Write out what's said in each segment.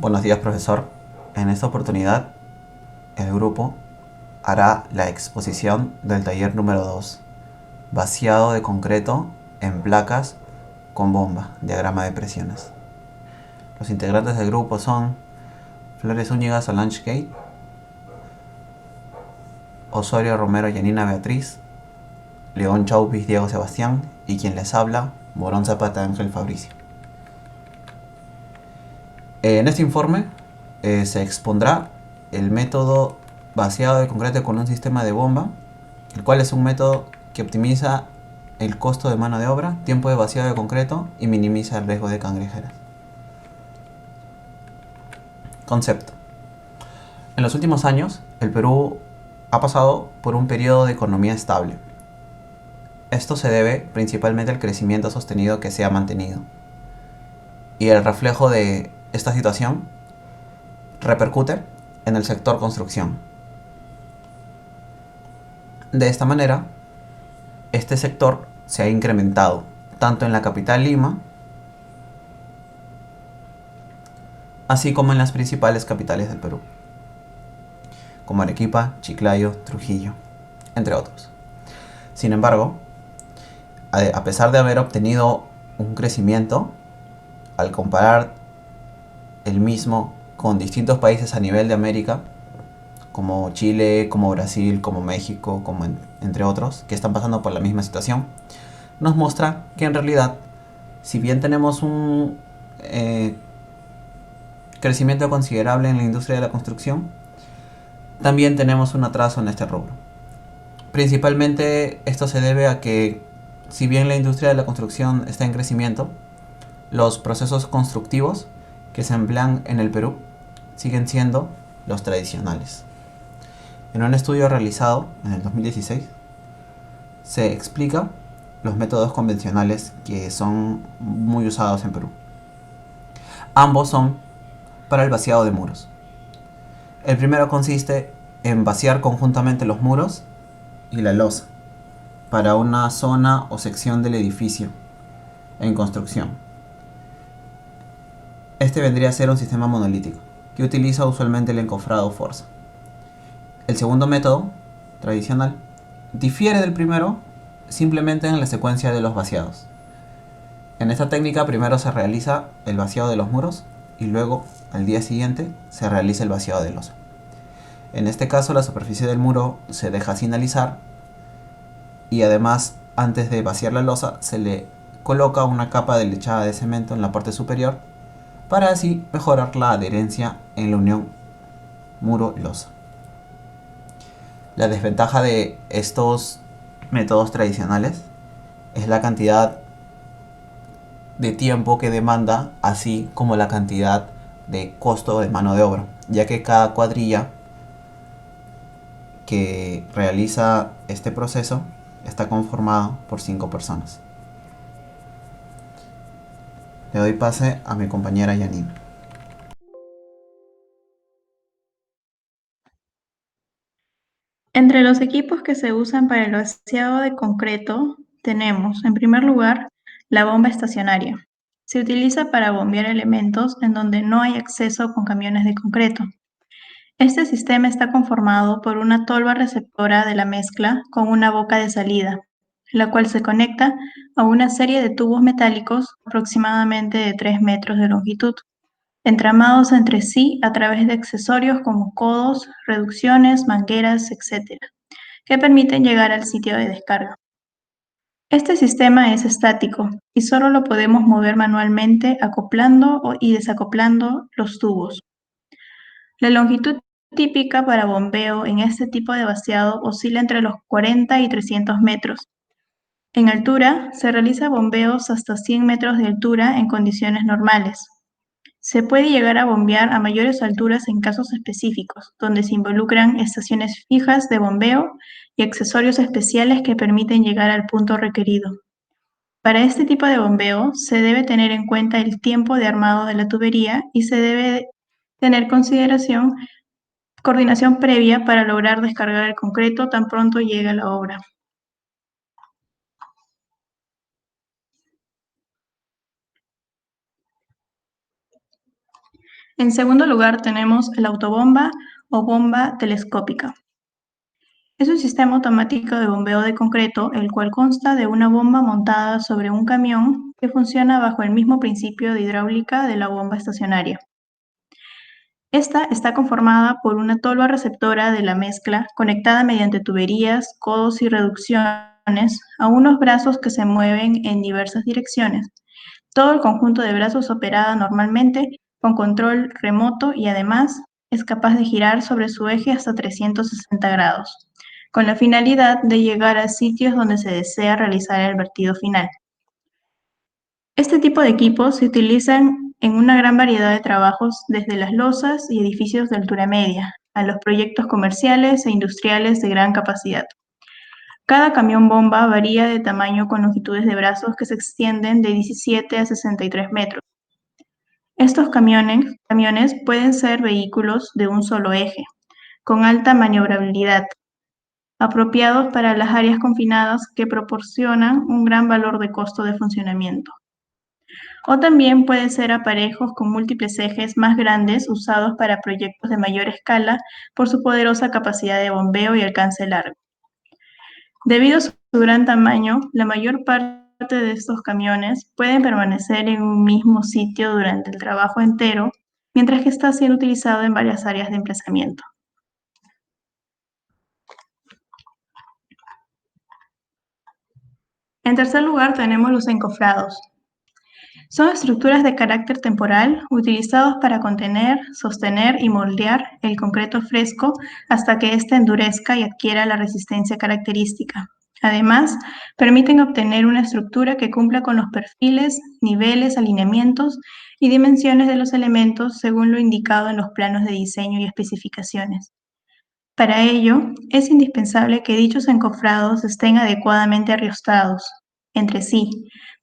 Buenos días, profesor. En esta oportunidad, el grupo hará la exposición del taller número 2, vaciado de concreto en placas con bomba, diagrama de presiones. Los integrantes del grupo son Flores Zúñiga Solange Gate, Osorio Romero Yanina Beatriz, León Chaupis Diego Sebastián y quien les habla, Morón Zapata Ángel Fabricio. En este informe se expondrá el método vaciado de concreto con un sistema de bomba, el cual es un método que optimiza el costo de mano de obra, tiempo de vaciado de concreto y minimiza el riesgo de cangrejeras. Concepto. En los últimos años, el Perú ha pasado por un periodo de economía estable. Esto se debe principalmente al crecimiento sostenido que se ha mantenido. Y el reflejo de esta situación repercute en el sector construcción. De esta manera, este sector se ha incrementado tanto en la capital Lima, así como en las principales capitales del Perú, como Arequipa, Chiclayo, Trujillo, entre otros. Sin embargo, a pesar de haber obtenido un crecimiento, al comparar el mismo con distintos países a nivel de América, como Chile, como Brasil, como México, como entre otros, que están pasando por la misma situación, nos muestra que en realidad, si bien tenemos un crecimiento considerable en la industria de la construcción, también tenemos un atraso en este rubro. Principalmente esto se debe a que, si bien la industria de la construcción está en crecimiento, los procesos constructivos que se emplean en el Perú siguen siendo los tradicionales. En un estudio realizado en el 2016 se explica los métodos convencionales que son muy usados en Perú. Ambos son para el vaciado de muros. El primero consiste en vaciar conjuntamente los muros y la losa para una zona o sección del edificio en construcción. Este vendría a ser un sistema monolítico que utiliza usualmente el encofrado forza. El segundo método, tradicional, difiere del primero simplemente en la secuencia de los vaciados. En esta técnica primero se realiza el vaciado de los muros y luego, al día siguiente, se realiza el vaciado de losa. En este caso, la superficie del muro se deja sin alisar y además, antes de vaciar la losa, se le coloca una capa de lechada de cemento en la parte superior para así mejorar la adherencia en la unión muro-losa. La desventaja de estos métodos tradicionales es la cantidad de tiempo que demanda, así como la cantidad de costo de mano de obra, ya que cada cuadrilla que realiza este proceso está conformado por 5 personas. Le doy pase a mi compañera Janine. Entre los equipos que se usan para el vaciado de concreto tenemos, en primer lugar, la bomba estacionaria. Se utiliza para bombear elementos en donde no hay acceso con camiones de concreto. Este sistema está conformado por una tolva receptora de la mezcla con una boca de salida, la cual se conecta a una serie de tubos metálicos aproximadamente de 3 metros de longitud, entramados entre sí a través de accesorios como codos, reducciones, mangueras, etc., que permiten llegar al sitio de descarga. Este sistema es estático y solo lo podemos mover manualmente acoplando y desacoplando los tubos. La longitud típica para bombeo en este tipo de vaciado oscila entre los 40 y 300 metros. En altura, se realiza bombeos hasta 100 metros de altura en condiciones normales. Se puede llegar a bombear a mayores alturas en casos específicos, donde se involucran estaciones fijas de bombeo y accesorios especiales que permiten llegar al punto requerido. Para este tipo de bombeo se debe tener en cuenta el tiempo de armado de la tubería y se debe tener coordinación previa para lograr descargar el concreto tan pronto llegue la obra. En segundo lugar, tenemos la autobomba o bomba telescópica. Es un sistema automático de bombeo de concreto, el cual consta de una bomba montada sobre un camión que funciona bajo el mismo principio de hidráulica de la bomba estacionaria. Esta está conformada por una tolva receptora de la mezcla conectada mediante tuberías, codos y reducciones a unos brazos que se mueven en diversas direcciones. Todo el conjunto de brazos opera normalmente con control remoto y además es capaz de girar sobre su eje hasta 360 grados, con la finalidad de llegar a sitios donde se desea realizar el vertido final. Este tipo de equipos se utilizan en una gran variedad de trabajos, desde las losas y edificios de altura media, a los proyectos comerciales e industriales de gran capacidad. Cada camión bomba varía de tamaño con longitudes de brazos que se extienden de 17 a 63 metros. Estos camiones pueden ser vehículos de un solo eje, con alta maniobrabilidad, apropiados para las áreas confinadas que proporcionan un gran valor de costo de funcionamiento. O también pueden ser aparejos con múltiples ejes más grandes usados para proyectos de mayor escala por su poderosa capacidad de bombeo y alcance largo. Debido a su gran tamaño, la mayor parte de estos camiones pueden permanecer en un mismo sitio durante el trabajo entero, mientras que está siendo utilizado en varias áreas de emplazamiento. En tercer lugar, tenemos los encofrados. Son estructuras de carácter temporal utilizados para contener, sostener y moldear el concreto fresco hasta que éste endurezca y adquiera la resistencia característica. Además, permiten obtener una estructura que cumpla con los perfiles, niveles, alineamientos y dimensiones de los elementos según lo indicado en los planos de diseño y especificaciones. Para ello, es indispensable que dichos encofrados estén adecuadamente ariostrados entre sí,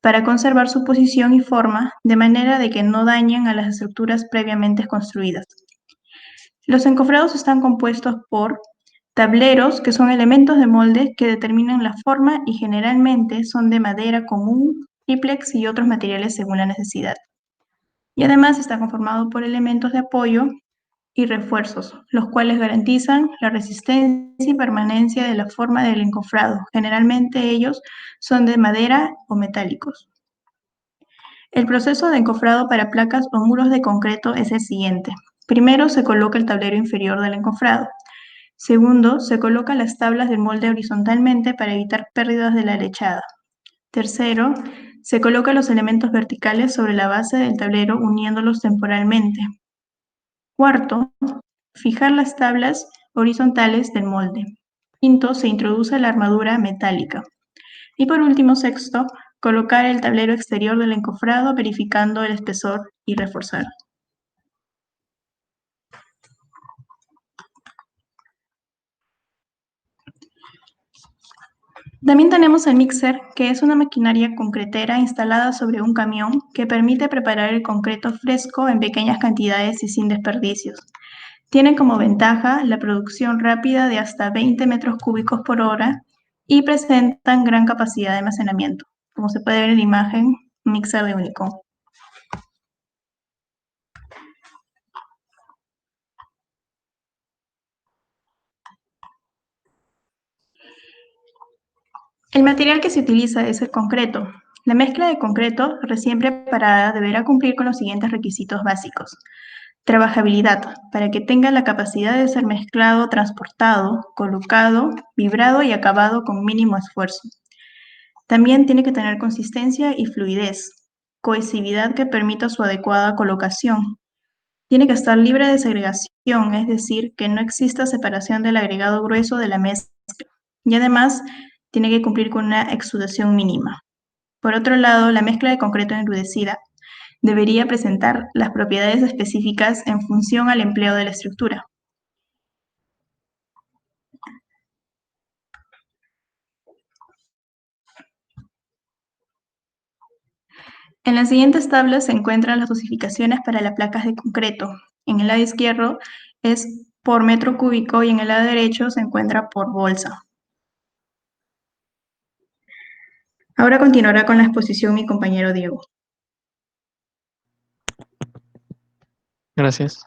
para conservar su posición y forma de manera de que no dañen a las estructuras previamente construidas. Los encofrados están compuestos por tableros, que son elementos de molde que determinan la forma y generalmente son de madera común, triplex y otros materiales según la necesidad. Y además está conformado por elementos de apoyo y refuerzos, los cuales garantizan la resistencia y permanencia de la forma del encofrado. Generalmente ellos son de madera o metálicos. El proceso de encofrado para placas o muros de concreto es el siguiente. Primero se coloca el tablero inferior del encofrado. Segundo, se colocan las tablas del molde horizontalmente para evitar pérdidas de la lechada. Tercero, se colocan los elementos verticales sobre la base del tablero uniéndolos temporalmente. Cuarto, fijar las tablas horizontales del molde. Quinto, se introduce la armadura metálica. Y por último, sexto, colocar el tablero exterior del encofrado verificando el espesor y reforzar. También tenemos el mixer, que es una maquinaria concretera instalada sobre un camión que permite preparar el concreto fresco en pequeñas cantidades y sin desperdicios. Tiene como ventaja la producción rápida de hasta 20 metros cúbicos por hora y presentan gran capacidad de almacenamiento, como se puede ver en la imagen, un mixer de Unicom. El material que se utiliza es el concreto. La mezcla de concreto recién preparada deberá cumplir con los siguientes requisitos básicos. Trabajabilidad, para que tenga la capacidad de ser mezclado, transportado, colocado, vibrado y acabado con mínimo esfuerzo. También tiene que tener consistencia y fluidez, cohesividad que permita su adecuada colocación. Tiene que estar libre de segregación, es decir, que no exista separación del agregado grueso de la mezcla. Y además, tiene que cumplir con una exudación mínima. Por otro lado, la mezcla de concreto enrudecida debería presentar las propiedades específicas en función al empleo de la estructura. En las siguientes tablas se encuentran las dosificaciones para las placas de concreto. En el lado izquierdo es por metro cúbico y en el lado derecho se encuentra por bolsa. Ahora continuará con la exposición mi compañero Diego. Gracias.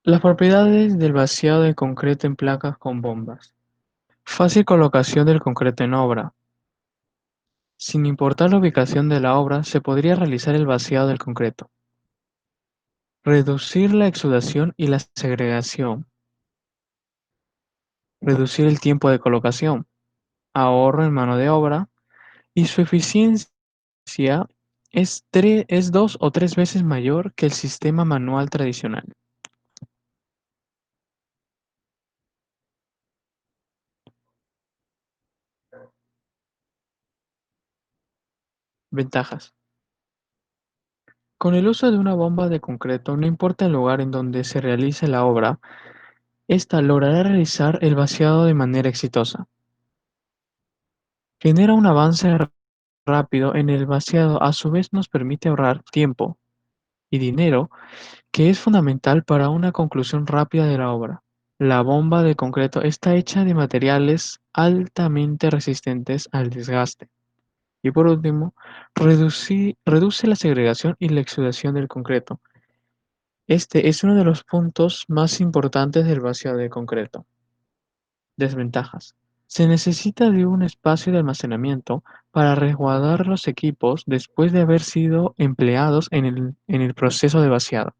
Las propiedades del vaciado de concreto en placas con bombas. Fácil colocación del concreto en obra. Sin importar la ubicación de la obra, se podría realizar el vaciado del concreto. Reducir la exudación y la segregación. Reducir el tiempo de colocación. Ahorro en mano de obra. Y su eficiencia es 2 o 3 veces mayor que el sistema manual tradicional. Ventajas. Con el uso de una bomba de concreto, no importa el lugar en donde se realice la obra, ésta logrará realizar el vaciado de manera exitosa. Genera un avance rápido en el vaciado, a su vez nos permite ahorrar tiempo y dinero, que es fundamental para una conclusión rápida de la obra. La bomba de concreto está hecha de materiales altamente resistentes al desgaste. Y por último, reduce la segregación y la exudación del concreto. Este es uno de los puntos más importantes del vaciado de concreto. Desventajas. Se necesita de un espacio de almacenamiento para resguardar los equipos después de haber sido empleados en el proceso de vaciado.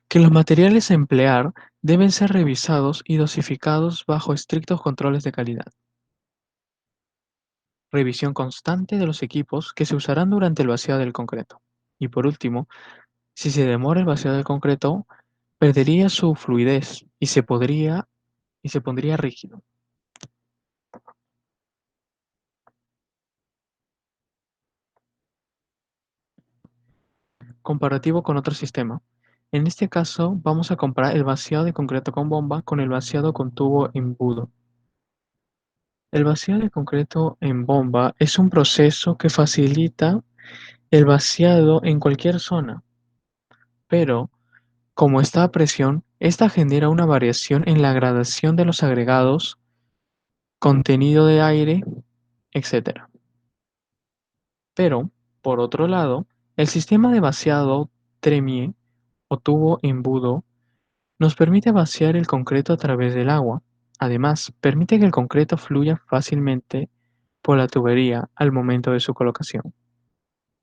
Que los materiales a emplear deben ser revisados y dosificados bajo estrictos controles de calidad. Revisión constante de los equipos que se usarán durante el vaciado del concreto. Y por último, si se demora el vaciado del concreto, perdería su fluidez y se pondría rígido. Comparativo con otro sistema. En este caso, vamos a comparar el vaciado de concreto con bomba con el vaciado con tubo embudo. El vaciado de concreto en bomba es un proceso que facilita el vaciado en cualquier zona, pero como está a presión, esta genera una variación en la gradación de los agregados, contenido de aire, etc. Pero, por otro lado, el sistema de vaciado Tremie o tubo embudo nos permite vaciar el concreto a través del agua. Además, permite que el concreto fluya fácilmente por la tubería al momento de su colocación.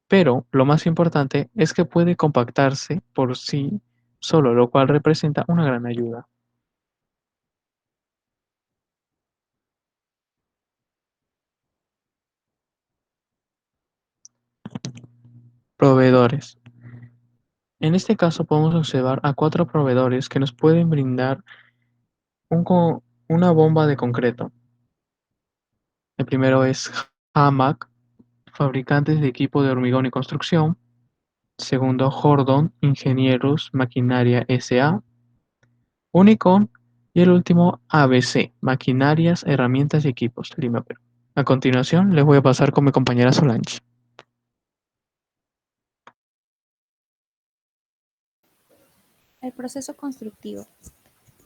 Pero lo más importante es que puede compactarse por sí solo, lo cual representa una gran ayuda. Proveedores. En este caso podemos observar a 4 proveedores que nos pueden brindar una bomba de concreto. El primero es Hamac, fabricantes de equipo de hormigón y construcción. Segundo, Jordon Ingenieros Maquinaria S.A. Unicon. Y el último, ABC, Maquinarias, Herramientas y Equipos, Lima, Perú. A continuación, les voy a pasar con mi compañera Solange. El proceso constructivo.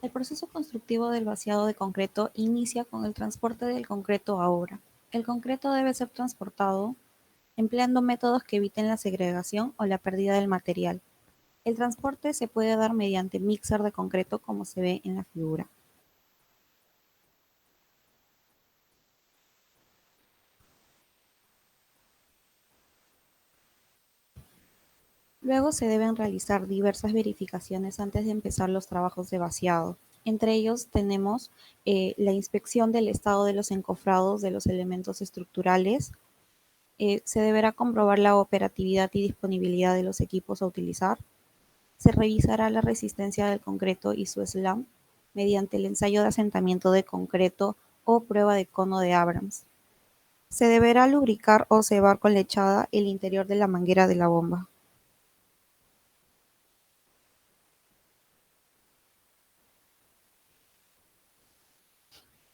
El proceso constructivo del vaciado de concreto inicia con el transporte del concreto a obra. El concreto debe ser transportado empleando métodos que eviten la segregación o la pérdida del material. El transporte se puede dar mediante mixer de concreto, como se ve en la figura. Luego se deben realizar diversas verificaciones antes de empezar los trabajos de vaciado. Entre ellos tenemos la inspección del estado de los encofrados de los elementos estructurales. Se deberá comprobar la operatividad y disponibilidad de los equipos a utilizar. Se revisará la resistencia del concreto y su slam mediante el ensayo de asentamiento de concreto o prueba de cono de Abrams. Se deberá lubricar o cebar con lechada el interior de la manguera de la bomba.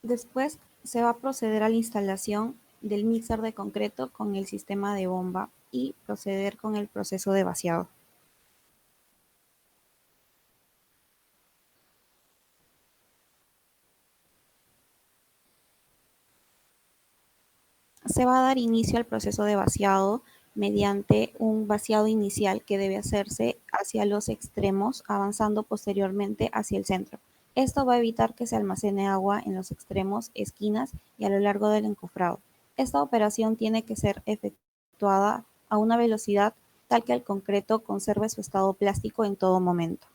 Después se va a proceder a la instalación del mixer de concreto con el sistema de bomba y proceder con el proceso de vaciado. Se va a dar inicio al proceso de vaciado mediante un vaciado inicial que debe hacerse hacia los extremos, avanzando posteriormente hacia el centro. Esto va a evitar que se almacene agua en los extremos, esquinas y a lo largo del encofrado. Esta operación tiene que ser efectuada a una velocidad tal que el concreto conserve su estado plástico en todo momento.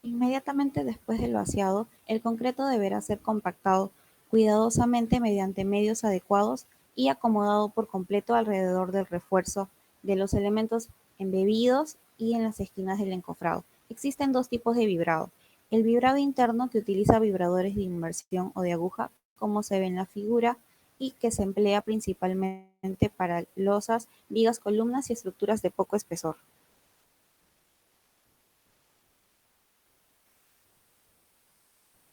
Inmediatamente después del vaciado, el concreto deberá ser compactado cuidadosamente mediante medios adecuados y acomodado por completo alrededor del refuerzo de los elementos embebidos y en las esquinas del encofrado. Existen dos tipos de vibrado. El vibrado interno, que utiliza vibradores de inmersión o de aguja, como se ve en la figura, y que se emplea principalmente para losas, vigas, columnas y estructuras de poco espesor.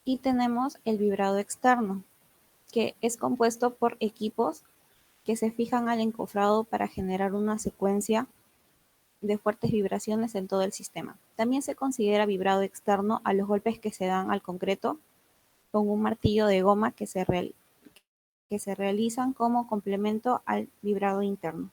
Y tenemos el vibrado externo, que es compuesto por equipos que se fijan al encofrado para generar una secuencia de fuertes vibraciones en todo el sistema. También se considera vibrado externo a los golpes que se dan al concreto con un martillo de goma que se realizan como complemento al vibrado interno.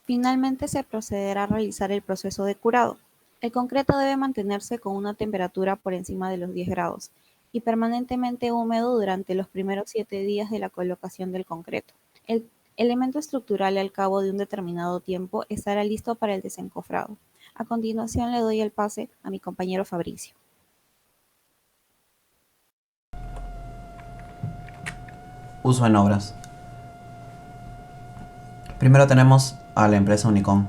Finalmente se procederá a realizar el proceso de curado. El concreto debe mantenerse con una temperatura por encima de los 10 grados y permanentemente húmedo durante los primeros 7 días de la colocación del concreto. El elemento estructural, al cabo de un determinado tiempo, estará listo para el desencofrado. A continuación le doy el pase a mi compañero Fabricio. Uso en obras. Primero tenemos a la empresa Unicom.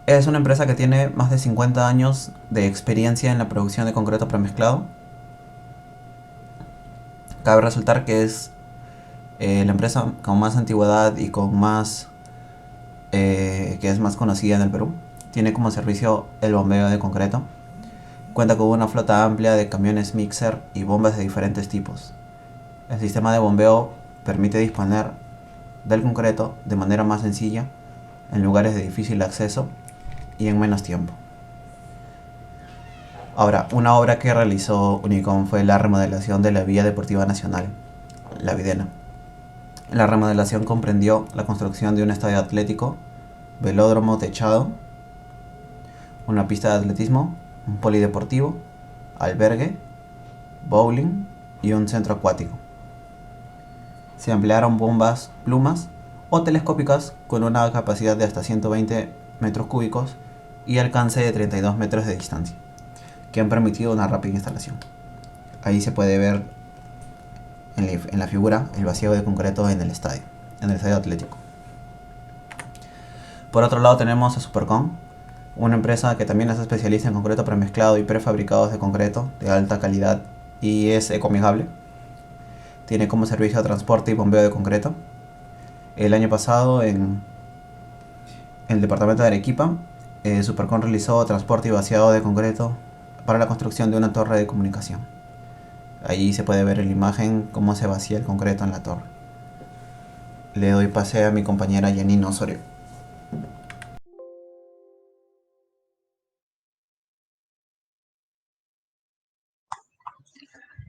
Es una empresa que tiene más de 50 años de experiencia en la producción de concreto premezclado. Cabe resaltar que es la empresa con más antigüedad y con más que es más conocida en el Perú. Tiene como servicio el bombeo de concreto. Cuenta con una flota amplia de camiones mixer y bombas de diferentes tipos. El sistema de bombeo permite disponer del concreto de manera más sencilla en lugares de difícil acceso y en menos tiempo. Ahora, una obra que realizó Unicom fue la remodelación de la Vía Deportiva Nacional, la Videna. La remodelación comprendió la construcción de un estadio atlético, velódromo techado, una pista de atletismo, un polideportivo, albergue, bowling y un centro acuático. Se emplearon bombas plumas o telescópicas con una capacidad de hasta 120 metros cúbicos y alcance de 32 metros de distancia, que han permitido una rápida instalación. Ahí se puede ver en la figura el vacío de concreto en el estadio atlético. Por otro lado tenemos a Supercon, una empresa que también es especialista en concreto premezclado y prefabricados de concreto de alta calidad y es ecoamigable. Tiene como servicio de transporte y bombeo de concreto. El año pasado en el departamento de Arequipa, Supercon realizó transporte y vaciado de concreto para la construcción de una torre de comunicación. Allí se puede ver en la imagen cómo se vacía el concreto en la torre. Le doy pase a mi compañera Janine Osorio.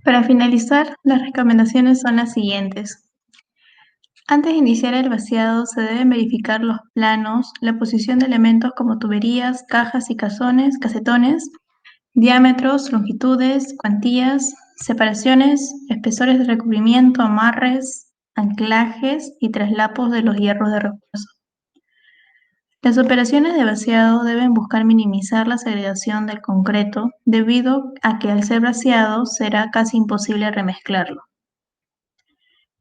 Para finalizar, las recomendaciones son las siguientes. Antes de iniciar el vaciado, se deben verificar los planos, la posición de elementos como tuberías, cajas y casetones, diámetros, longitudes, cuantías, separaciones, espesores de recubrimiento, amarres, anclajes y traslapos de los hierros de refuerzo. Las operaciones de vaciado deben buscar minimizar la segregación del concreto debido a que al ser vaciado será casi imposible remezclarlo.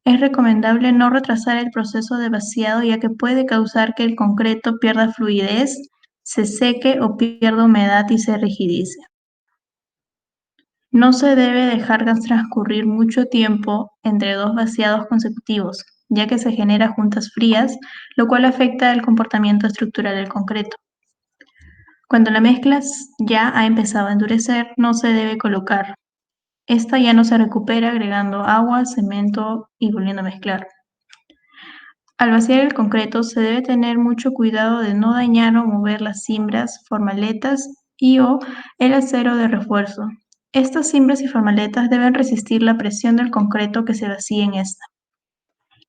Es recomendable no retrasar el proceso de vaciado ya que puede causar que el concreto pierda fluidez, se seque o pierda humedad y se rigidice. No se debe dejar transcurrir mucho tiempo entre dos vaciados consecutivos, ya que se genera juntas frías, lo cual afecta el comportamiento estructural del concreto. Cuando la mezcla ya ha empezado a endurecer, no se debe colocar. Esta ya no se recupera agregando agua, cemento y volviendo a mezclar. Al vaciar el concreto se debe tener mucho cuidado de no dañar o mover las cimbras, formaletas o el acero de refuerzo. Estas cimbras y formaletas deben resistir la presión del concreto que se vacíe en esta.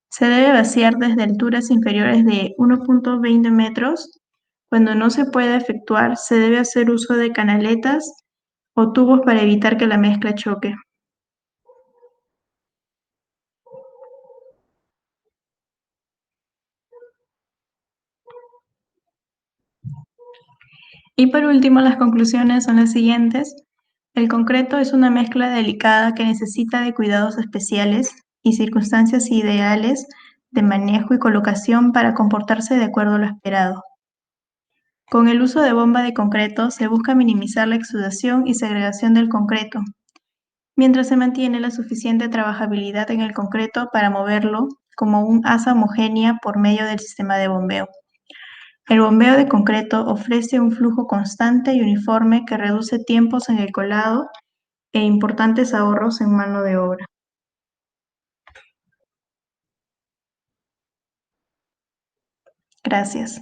Se debe vaciar desde alturas inferiores de 1.20 metros. Cuando no se pueda efectuar, se debe hacer uso de canaletas o tubos para evitar que la mezcla choque. Y por último, las conclusiones son las siguientes. El concreto es una mezcla delicada que necesita de cuidados especiales y circunstancias ideales de manejo y colocación para comportarse de acuerdo a lo esperado. Con el uso de bomba de concreto se busca minimizar la exudación y segregación del concreto, mientras se mantiene la suficiente trabajabilidad en el concreto para moverlo como un asa homogénea por medio del sistema de bombeo. El bombeo de concreto ofrece un flujo constante y uniforme que reduce tiempos en el colado e importantes ahorros en mano de obra. Gracias.